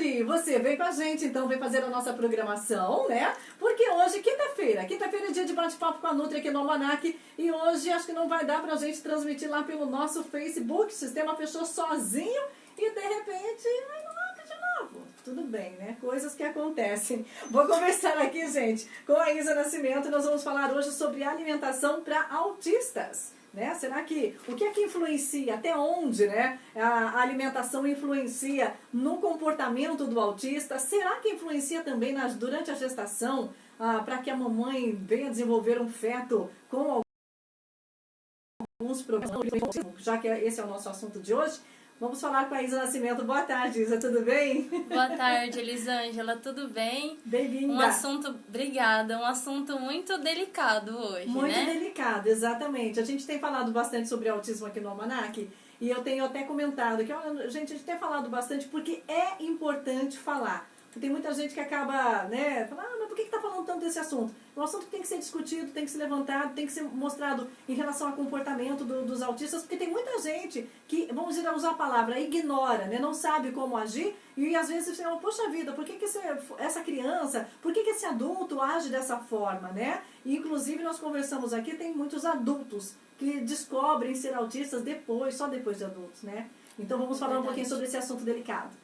hoje você vem com a gente, então vem fazer a nossa programação, né? Porque hoje, quinta-feira é dia de bate-papo com a Nutri aqui no Almanac. E hoje acho que não vai dar pra gente transmitir lá pelo nosso Facebook. O sistema fechou sozinho e de repente vai no ar de novo. Tudo bem, né? Coisas que acontecem. Vou conversar aqui, gente, com a Isa Nascimento. Nós vamos falar hoje sobre alimentação para autistas. Né? Será que o que é que influencia, até onde, né, a alimentação influencia no comportamento do autista? Será que influencia também durante a gestação, para que a mamãe venha desenvolver um feto com alguns problemas, já que esse é o nosso assunto de hoje? Vamos falar com a Isa Nascimento. Boa tarde, Isa, tudo bem? Boa tarde, Elisângela, tudo bem? Bem-vinda. Obrigada, um assunto muito delicado hoje, muito né? Muito delicado, exatamente. A gente tem falado bastante sobre autismo aqui no Almanac, e eu tenho até comentado que, olha, gente, a gente tem falado bastante porque é importante falar. Tem muita gente que acaba, né, falando, mas por que está falando tanto desse assunto? É um assunto que tem que ser discutido, tem que ser levantado, tem que ser mostrado em relação ao comportamento dos autistas, porque tem muita gente que, vamos dizer, usar a palavra, ignora, né, não sabe como agir, e às vezes você fala, poxa vida, por que essa criança, por que esse adulto age dessa forma, né? E, inclusive, nós conversamos aqui, tem muitos adultos que descobrem ser autistas só depois de adultos, né? Então vamos falar um pouquinho sobre esse assunto delicado.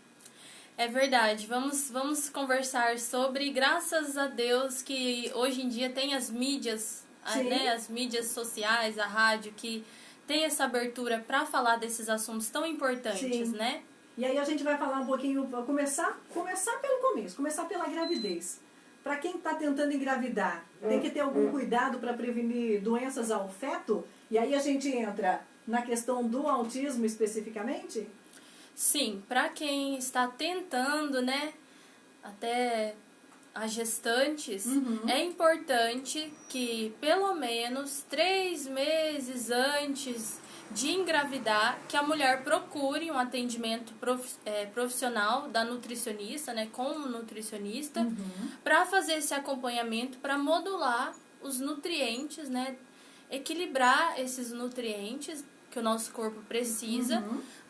É verdade, vamos conversar sobre, graças a Deus que hoje em dia tem as mídias, né, as mídias sociais, a rádio, que tem essa abertura para falar desses assuntos tão importantes, né? E aí a gente vai falar um pouquinho, começar pelo começo, começar pela gravidez. Para quem está tentando engravidar, tem que ter algum cuidado para prevenir doenças ao feto? E aí a gente entra na questão do autismo especificamente? Sim, para quem está tentando, né, até as gestantes, é importante que pelo menos 3 meses antes de engravidar, que a mulher procure um atendimento profissional da nutricionista, né, com um nutricionista, para fazer esse acompanhamento, para modular os nutrientes, né, equilibrar esses nutrientes que o nosso corpo precisa,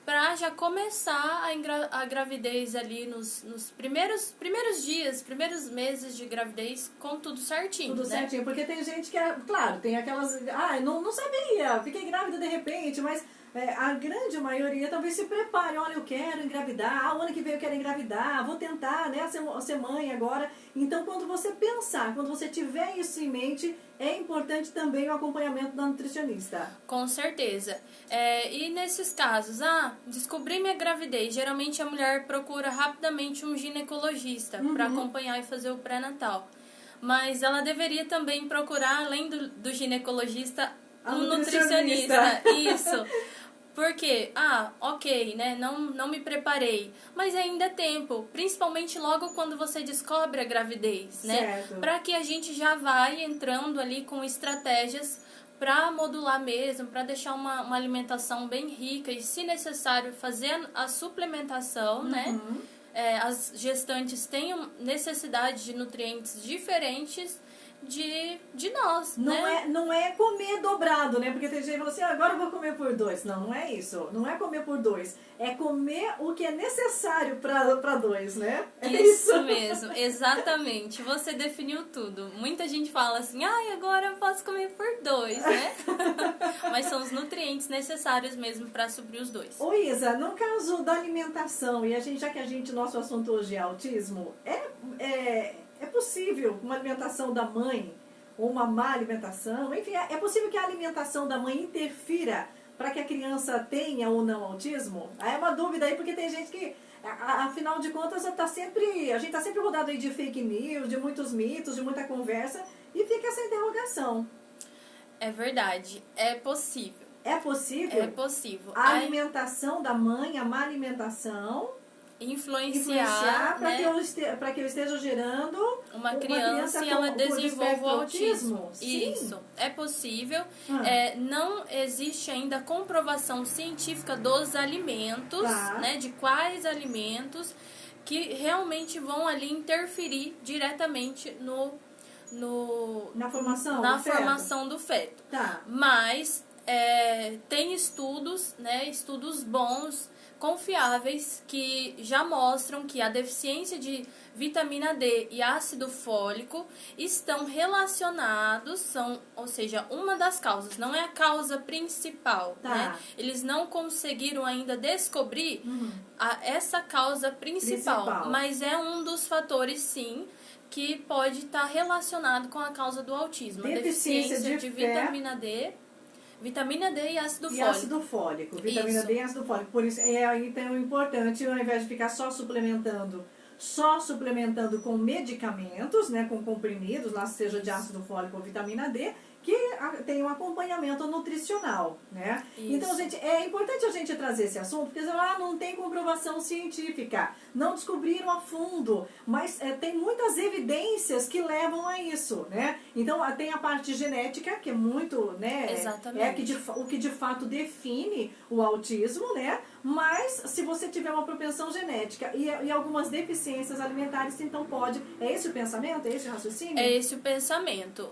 para já começar a gravidez ali nos primeiros dias, primeiros meses de gravidez, com tudo certinho, Tudo né? certinho, porque tem gente que, claro, tem aquelas, não sabia, fiquei grávida de repente, mas a grande maioria talvez se prepare, olha, eu quero engravidar, o ano que vem eu quero engravidar, vou tentar, né, ser mãe agora. Então, quando você pensar, quando você tiver isso em mente, é importante também o acompanhamento da nutricionista. Com certeza. E nesses casos, descobri minha gravidez, geralmente a mulher procura rapidamente um ginecologista para acompanhar e fazer o pré-natal. Mas ela deveria também procurar, além do ginecologista, um nutricionista. Isso. Porque, ok, né, não me preparei, mas ainda é tempo, principalmente logo quando você descobre a gravidez, né? Para que a gente já vai entrando ali com estratégias para modular mesmo, para deixar uma alimentação bem rica e, se necessário, fazer a suplementação, né? As gestantes têm necessidade de nutrientes diferentes de nós, né? Não é comer dobrado, né? Porque tem gente que fala assim, agora eu vou comer por 2. Não é isso. Não é comer por 2. É comer o que é necessário para 2, né? É isso mesmo, exatamente. Você definiu tudo. Muita gente fala assim, agora eu posso comer por 2, né? Mas são os nutrientes necessários mesmo para suprir os 2. Ô Isa, no caso da alimentação, e já que nosso assunto hoje é autismo, é possível uma alimentação da mãe, ou uma má alimentação, enfim, é possível que a alimentação da mãe interfira para que a criança tenha ou não autismo? É uma dúvida aí, porque tem gente que, afinal de contas, a gente está sempre rodado aí de fake news, de muitos mitos, de muita conversa, e fica essa interrogação. É verdade, é possível. É possível? É possível. A alimentação da mãe, a má alimentação, influenciar para né? que eu esteja gerando uma criança e ela desenvolva o autismo. Isso, é possível. Não existe ainda comprovação científica dos alimentos, né? De quais alimentos que realmente vão ali interferir diretamente na formação do feto. Tá. Mas tem estudos, né? Estudos bons, confiáveis que já mostram que a deficiência de vitamina D e ácido fólico estão relacionados, ou seja, uma das causas, não é a causa principal, Tá. né? Eles não conseguiram ainda descobrir essa causa principal, mas é um dos fatores, sim, que pode estar relacionado com a causa do autismo. A deficiência de vitamina D e ácido fólico. Ácido fólico, vitamina D e ácido fólico. Por isso então é importante, ao invés de ficar só suplementando com medicamentos, né, com comprimidos, lá seja de ácido fólico ou vitamina D, que tem um acompanhamento nutricional, né? Isso. Então, gente, é importante a gente trazer esse assunto, porque não tem comprovação científica, não descobriram a fundo, mas tem muitas evidências que levam a isso, né? Então, tem a parte genética, que é muito, né? Exatamente. O que de fato define o autismo, né? Mas, se você tiver uma propensão genética e algumas deficiências alimentares, então pode... É esse o pensamento? É esse o raciocínio? É esse o pensamento.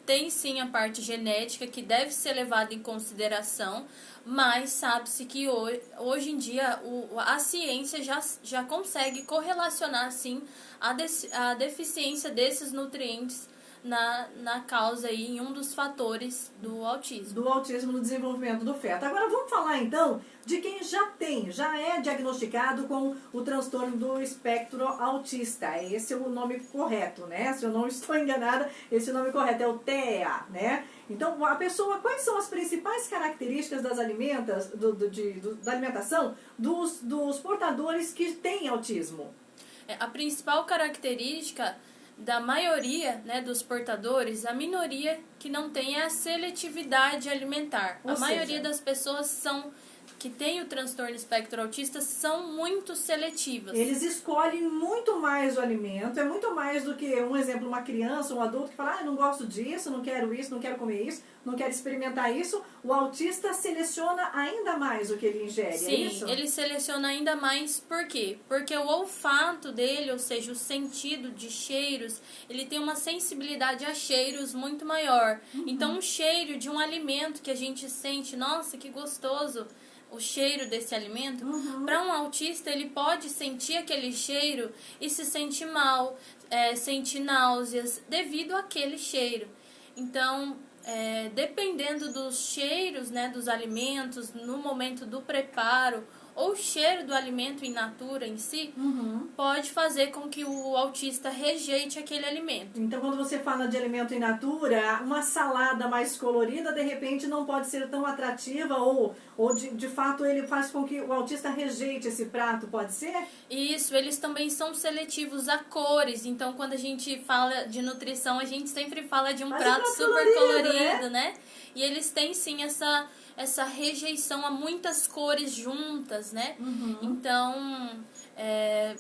Tem sim a parte genética que deve ser levada em consideração, mas sabe-se que hoje em dia a ciência já consegue correlacionar sim a deficiência desses nutrientes na causa aí, em um dos fatores do autismo. Do autismo no desenvolvimento do feto. Agora vamos falar então de quem já é diagnosticado com o transtorno do espectro autista. Esse é o nome correto, né? Se eu não estou enganada, esse é o nome correto, é o TEA, né? Então, a pessoa, quais são as principais características da alimentação dos portadores que têm autismo? A principal característica da maioria, né, dos portadores, a minoria que não tem é a seletividade alimentar. A maioria das pessoas que têm o transtorno espectro autista são muito seletivas. Eles escolhem muito mais o alimento, é muito mais do que, um exemplo, uma criança, um adulto que fala, não gosto disso, não quero isso, não quero comer isso, não quero experimentar isso. O autista seleciona ainda mais o que ele ingere, Sim, é isso? Ele seleciona ainda mais, por quê? Porque o olfato dele, ou seja, o sentido de cheiros, ele tem uma sensibilidade a cheiros muito maior. Então, um cheiro de um alimento que a gente sente, nossa, que gostoso, o cheiro desse alimento, para um autista ele pode sentir aquele cheiro e se sentir mal, sentir náuseas devido àquele cheiro. Então, dependendo dos cheiros, né, dos alimentos, no momento do preparo, ou o cheiro do alimento in natura em si, pode fazer com que o autista rejeite aquele alimento. Então, quando você fala de alimento in natura, uma salada mais colorida, de repente, não pode ser tão atrativa ou de fato ele faz com que o autista rejeite esse prato, pode ser? Isso, eles também são seletivos a cores. Então, quando a gente fala de nutrição, a gente sempre fala de um prato super colorido, né? E eles têm sim essa rejeição a muitas cores juntas, né? Então,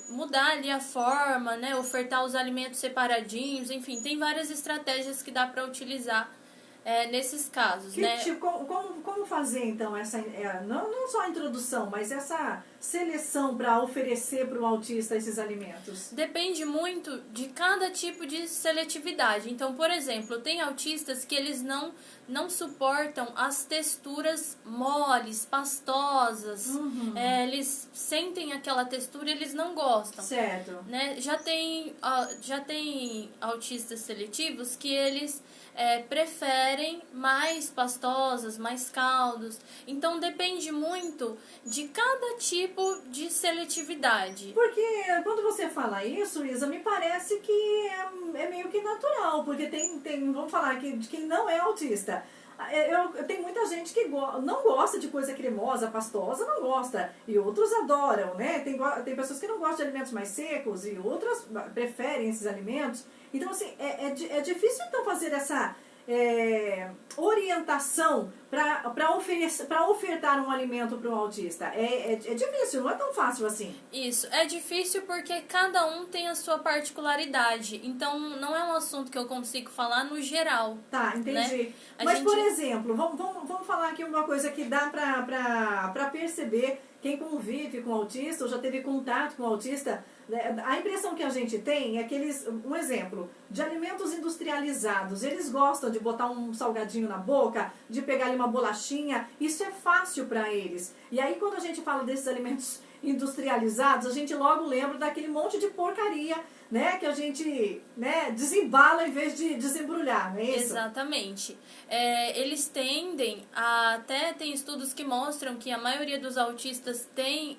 mudar ali a forma, né? Ofertar os alimentos separadinhos, enfim, tem várias estratégias que dá para utilizar nesses casos, né? Como fazer então essa, não só a introdução, mas essa seleção para oferecer para o autista esses alimentos? Depende muito de cada tipo de seletividade. Então, por exemplo, tem autistas que eles não suportam as texturas moles, pastosas. Eles sentem aquela textura e eles não gostam. Certo. Né? Já tem autistas seletivos que eles preferem mais pastosas, mais caldos. Então depende muito de cada tipo de seletividade. Porque quando você fala isso, Isa, me parece que é meio que natural, porque vamos falar que de quem não é autista. Tem muita gente que não gosta de coisa cremosa, pastosa, não gosta. E outros adoram, né? Tem pessoas que não gostam de alimentos mais secos e outras preferem esses alimentos. Então, assim, é difícil, então, fazer essa orientação para ofertar um alimento para um autista. É difícil, não é tão fácil assim. Isso, é difícil porque cada um tem a sua particularidade. Então, não é um assunto que eu consigo falar no geral. Tá, entendi. Né? Mas, por exemplo, vamos falar aqui uma coisa que dá para perceber quem convive com autista ou já teve contato com autista, a impressão que a gente tem é que eles, um exemplo, de alimentos industrializados, eles gostam de botar um salgadinho na boca, de pegar ali uma bolachinha, isso é fácil para eles. E aí quando a gente fala desses alimentos industrializados, a gente logo lembra daquele monte de porcaria, né, que a gente, né, desembala em vez de desembrulhar, não é isso? Exatamente. Eles tendem a... Até tem estudos que mostram que a maioria dos autistas tem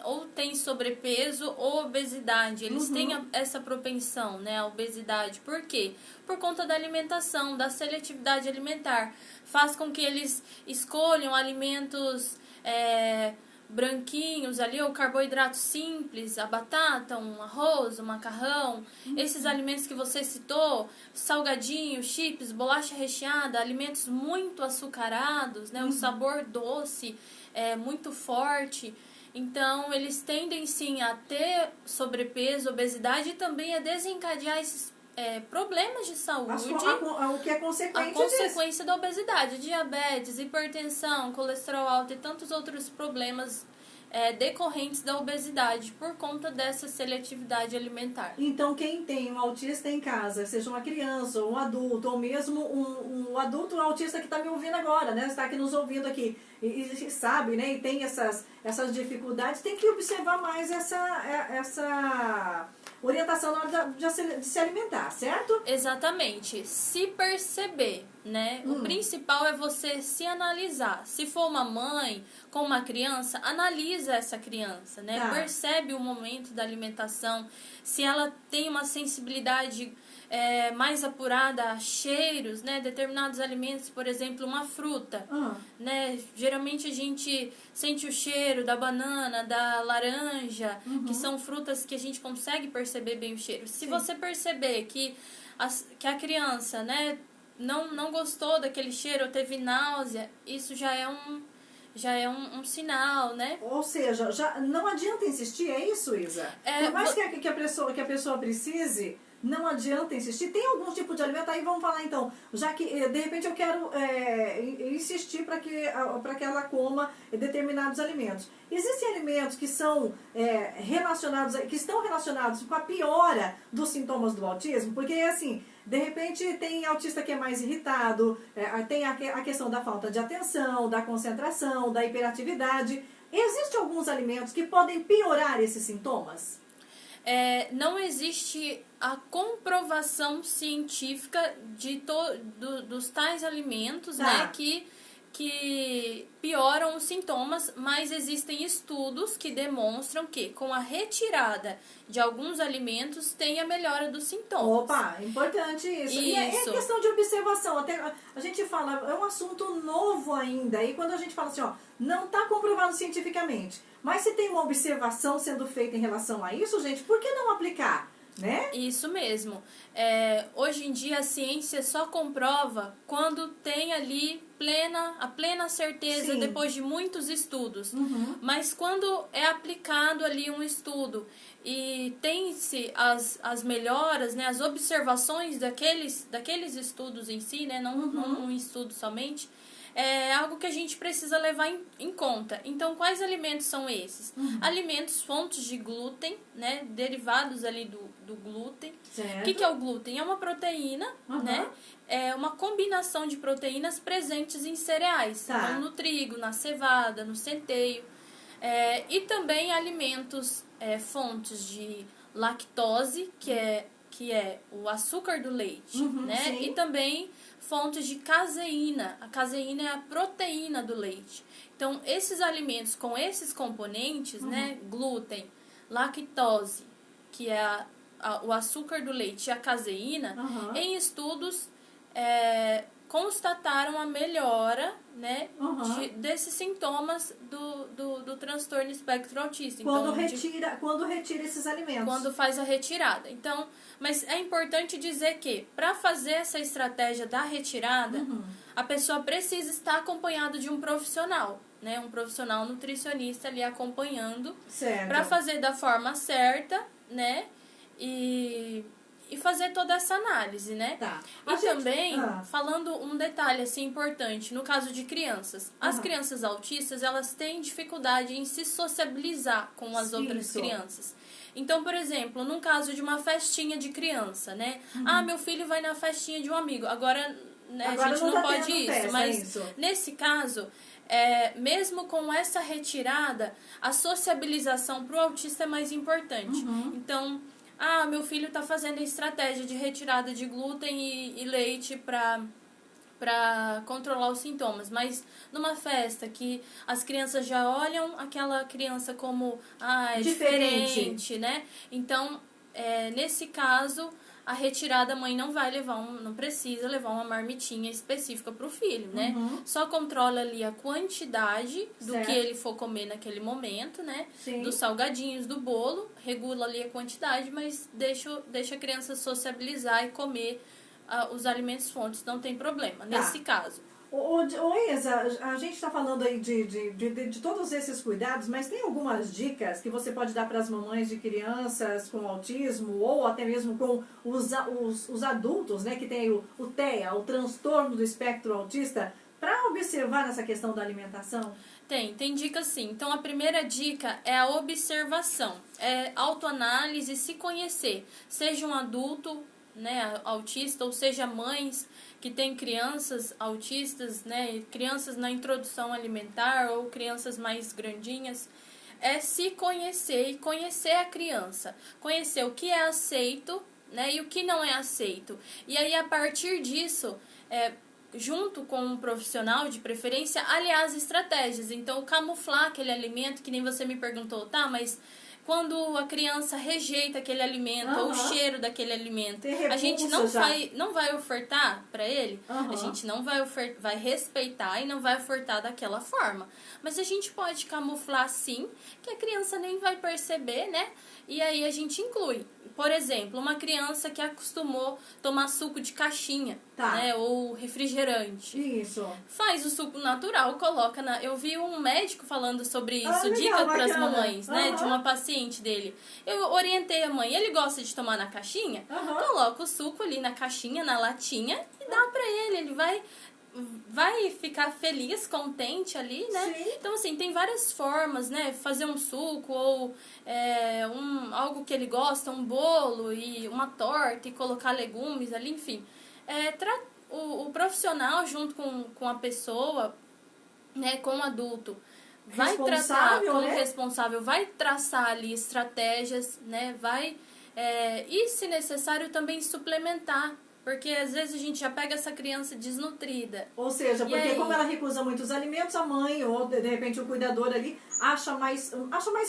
sobrepeso ou obesidade. Eles têm essa propensão, né, à obesidade. Por quê? Por conta da alimentação, da seletividade alimentar. Faz com que eles escolham alimentos... branquinhos ali, ou carboidrato simples, a batata, um arroz, um macarrão, esses alimentos que você citou, salgadinho, chips, bolacha recheada, alimentos muito açucarados, né, um sabor doce, muito forte. Então, eles tendem sim a ter sobrepeso, obesidade e também a desencadear esses problemas de saúde, O que é consequente a consequência da obesidade, diabetes, hipertensão, colesterol alto e tantos outros problemas decorrentes da obesidade por conta dessa seletividade alimentar. Então, quem tem um autista em casa, seja uma criança ou um adulto, ou mesmo um adulto autista que está me ouvindo agora, né, está aqui nos ouvindo aqui, e sabe, né, e tem essas dificuldades, tem que observar mais essa orientação na hora de se alimentar, certo? Exatamente. Se perceber, né? O principal é você se analisar. Se for uma mãe com uma criança, analisa essa criança, né? Tá. Percebe o momento da alimentação. Se ela tem uma sensibilidade mais apurada a cheiros, né? Determinados alimentos, por exemplo, uma fruta, né? Geralmente a gente sente o cheiro da banana, da laranja, que são frutas que a gente consegue perceber bem o cheiro. Se você perceber que a criança, né, não gostou daquele cheiro ou teve náusea, isso já é um sinal, né? Ou seja, já não adianta insistir, é isso, Isa? Por mais que a pessoa precise, não adianta insistir. Tem algum tipo de alimento, aí vamos falar então, já que de repente eu quero insistir para que ela coma determinados alimentos. Existem alimentos que são que estão relacionados com a piora dos sintomas do autismo? Porque assim, de repente tem autista que é mais irritado, tem a questão da falta de atenção, da concentração, da hiperatividade. Existem alguns alimentos que podem piorar esses sintomas? Não existe a comprovação científica dos tais alimentos, né, que pioram os sintomas, mas existem estudos que demonstram que com a retirada de alguns alimentos tem a melhora dos sintomas. Opa, importante isso. E é questão de observação. Até a gente fala, é um assunto novo ainda. E quando a gente fala assim, ó, não está comprovado cientificamente, mas se tem uma observação sendo feita em relação a isso, gente, por que não aplicar? Né? Isso mesmo. Hoje em dia a ciência só comprova quando tem ali a plena certeza. Sim. Depois de muitos estudos. Mas quando é aplicado ali um estudo e tem-se as melhoras, né, as observações daqueles estudos em si, né, não um estudo somente, é algo que a gente precisa levar em conta. Então, quais alimentos são esses? Alimentos fontes de glúten, né, derivados ali do glúten. Certo. O que é o glúten? É uma proteína, né? É uma combinação de proteínas presentes em cereais. Tá. Então, no trigo, na cevada, no centeio. E também alimentos fontes de lactose, que é o açúcar do leite, né? Sim. E também fontes de caseína. A caseína é a proteína do leite. Então, esses alimentos com esses componentes, né, glúten, lactose, que é o açúcar do leite e a caseína, em estudos constataram a melhora, né, desses sintomas do transtorno espectro autista. Quando retira esses alimentos. Quando faz a retirada. Então, mas é importante dizer que, para fazer essa estratégia da retirada, a pessoa precisa estar acompanhada de um profissional, né, um profissional nutricionista ali acompanhando, para fazer da forma certa, né, e e fazer toda essa análise, né? Tá. E também, falando um detalhe assim importante, no caso de crianças. As crianças autistas, elas têm dificuldade em se sociabilizar com as outras crianças. Então, por exemplo, num caso de uma festinha de criança, né? Meu filho vai na festinha de um amigo. Agora, né, a gente não pode isso, mas nesse caso, mesmo com essa retirada, a sociabilização para o autista é mais importante. Então, meu filho está fazendo a estratégia de retirada de glúten e leite para controlar os sintomas, mas numa festa que as crianças já olham aquela criança como é diferente, né? Então, nesse caso, a retirada a mãe não precisa levar uma marmitinha específica para o filho, né? Só controla ali a quantidade do que ele for comer naquele momento, né? Dos salgadinhos, do bolo, regula ali a quantidade, mas deixa a criança sociabilizar e comer os alimentos fontes, não tem problema, nesse caso. Isa, a gente está falando aí de todos esses cuidados, mas tem algumas dicas que você pode dar para as mamães de crianças com autismo ou até mesmo com os adultos, né, que tem o TEA, o transtorno do espectro autista, para observar essa questão da alimentação? Tem dicas sim. Então, a primeira dica é a observação, autoanálise, se conhecer, seja um adulto, né, autista, ou seja, mães que têm crianças autistas, né, crianças na introdução alimentar ou crianças mais grandinhas, se conhecer e conhecer a criança, conhecer o que é aceito, né, e o que não é aceito. E aí, a partir disso, junto com um profissional de preferência, aliar as estratégias. Então, camuflar aquele alimento, que nem você me perguntou, mas quando a criança rejeita aquele alimento ou o cheiro daquele alimento, a gente não vai ofertar para ele, a gente não vai respeitar e não vai ofertar daquela forma. Mas a gente pode camuflar sim, que a criança nem vai perceber, né? E aí a gente inclui. Por exemplo, uma criança que acostumou tomar suco de caixinha, né, ou refrigerante. Isso. Faz o suco natural, coloca Eu vi um médico falando sobre isso, dica para as mamães, né, de uma paciente dele. Eu orientei a mãe, ele gosta de tomar na caixinha, coloca o suco ali na caixinha, na latinha e dá para ele vai ficar feliz, contente ali, né? Sim. Então, assim, tem várias formas, né? Fazer um suco ou algo que ele gosta, um bolo e uma torta e colocar legumes ali, enfim. O profissional junto com a pessoa, né, com o adulto, vai tratar com o responsável, vai traçar ali estratégias, né? E, se necessário, também suplementar. Porque às vezes a gente já pega essa criança desnutrida. Ou seja, porque como ela recusa muitos alimentos, a mãe ou de repente o cuidador ali acha mais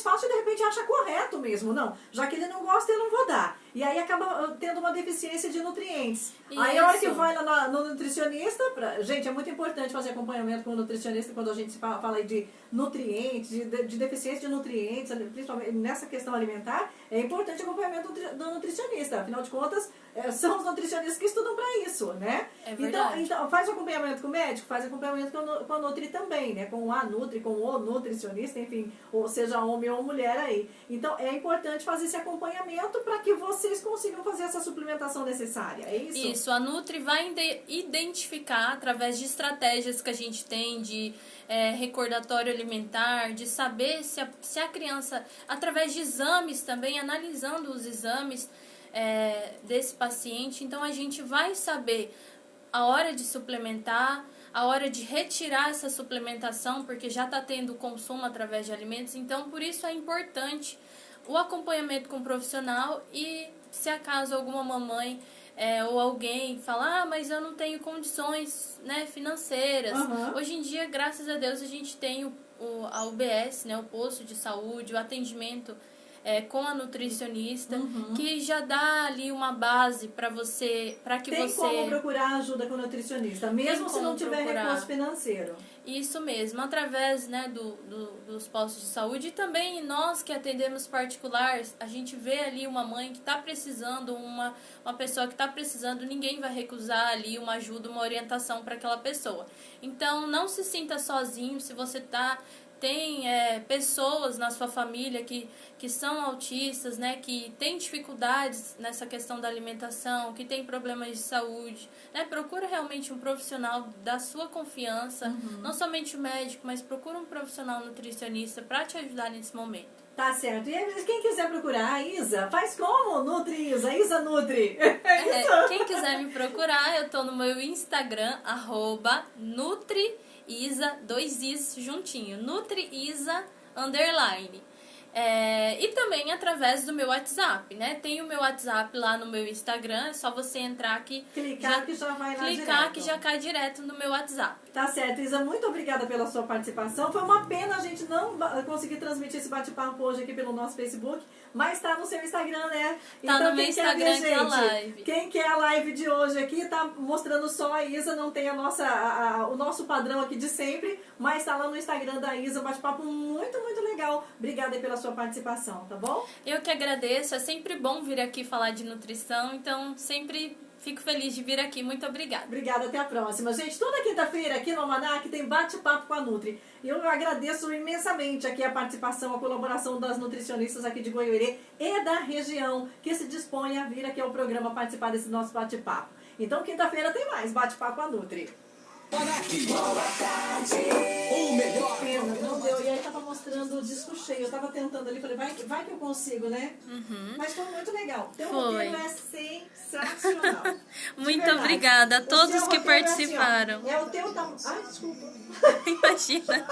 fácil e de repente acha correto mesmo. Não, já que ele não gosta, eu não vou dar. E aí acaba tendo uma deficiência de nutrientes. Isso. Aí a hora que vai no nutricionista, gente, é muito importante fazer acompanhamento com o nutricionista quando a gente fala aí de nutrientes, de deficiência de nutrientes, principalmente nessa questão alimentar, é importante o acompanhamento do nutricionista. Afinal de contas, são os nutricionistas que estudam para isso, né? É verdade. Então, faz o acompanhamento com o médico, faz acompanhamento com a Nutri também, né? Com a Nutri, com o nutricionista, enfim, ou seja, homem ou mulher aí. Então, é importante fazer esse acompanhamento para que vocês consigam fazer essa suplementação necessária, é isso? Isso, a Nutri vai identificar, através de estratégias que a gente tem, de recordatório alimentar, de saber se a criança, através de exames também, analisando os exames desse paciente, então a gente vai saber a hora de suplementar, a hora de retirar essa suplementação, porque já está tendo consumo através de alimentos, então por isso é importante o acompanhamento com o profissional. E se acaso alguma mamãe ou alguém falar, mas eu não tenho condições, né, financeiras. Hoje em dia, graças a Deus, a gente tem a UBS, né, o posto de saúde, o atendimento com a nutricionista, que já dá ali uma base para que tem você... Tem como procurar ajuda com o nutricionista, mesmo se não tiver recurso financeiro. Isso mesmo, através, né, dos postos de saúde. E também nós que atendemos particulares, a gente vê ali uma mãe que está precisando, uma pessoa que está precisando, ninguém vai recusar ali uma ajuda, uma orientação para aquela pessoa. Então, não se sinta sozinho se você tem pessoas na sua família que são autistas, né, que têm dificuldades nessa questão da alimentação, que têm problemas de saúde, né, procura realmente um profissional da sua confiança, não somente o médico, mas procura um profissional nutricionista para te ajudar nesse momento. Tá certo. E quem quiser procurar a Isa, faz como? Nutri Isa, Isa Nutri. Quem quiser me procurar, eu tô no meu Instagram, @NutriIsa, 2 Is juntinho, NutriIsa _. E também através do meu WhatsApp, né? Tem o meu WhatsApp lá no meu Instagram, é só você entrar aqui, clicar que já vai lá clicar direto. que já cai direto no meu WhatsApp. Tá certo, Isa, muito obrigada pela sua participação. Foi uma pena a gente não conseguir transmitir esse bate-papo hoje aqui pelo nosso Facebook, mas tá no seu Instagram, né? Tá no meu Instagram que é a live. Quem quer a live de hoje aqui, tá mostrando só a Isa, não tem o nosso padrão aqui de sempre, mas tá lá no Instagram da Isa, um bate-papo muito, muito legal. Obrigada aí pela sua participação, tá bom? Eu que agradeço, é sempre bom vir aqui falar de nutrição, então sempre fico feliz de vir aqui. Muito obrigada. Obrigada, até a próxima. Gente, toda quinta-feira aqui no Almanac tem bate-papo com a Nutri. Eu agradeço imensamente aqui a participação, a colaboração das nutricionistas aqui de Goiôerê e da região, que se dispõem a vir aqui ao programa participar desse nosso bate-papo. Então, quinta-feira tem mais bate-papo com a Nutri. Boa tarde. O melhor. Pena, não deu. E aí tava mostrando o disco cheio. Eu tava tentando ali, falei, vai que eu consigo, né? Mas foi muito legal. Teu roteiro é sensacional. Muito obrigada a todos que participaram. É o teu tamanho. Ai, desculpa. Imagina.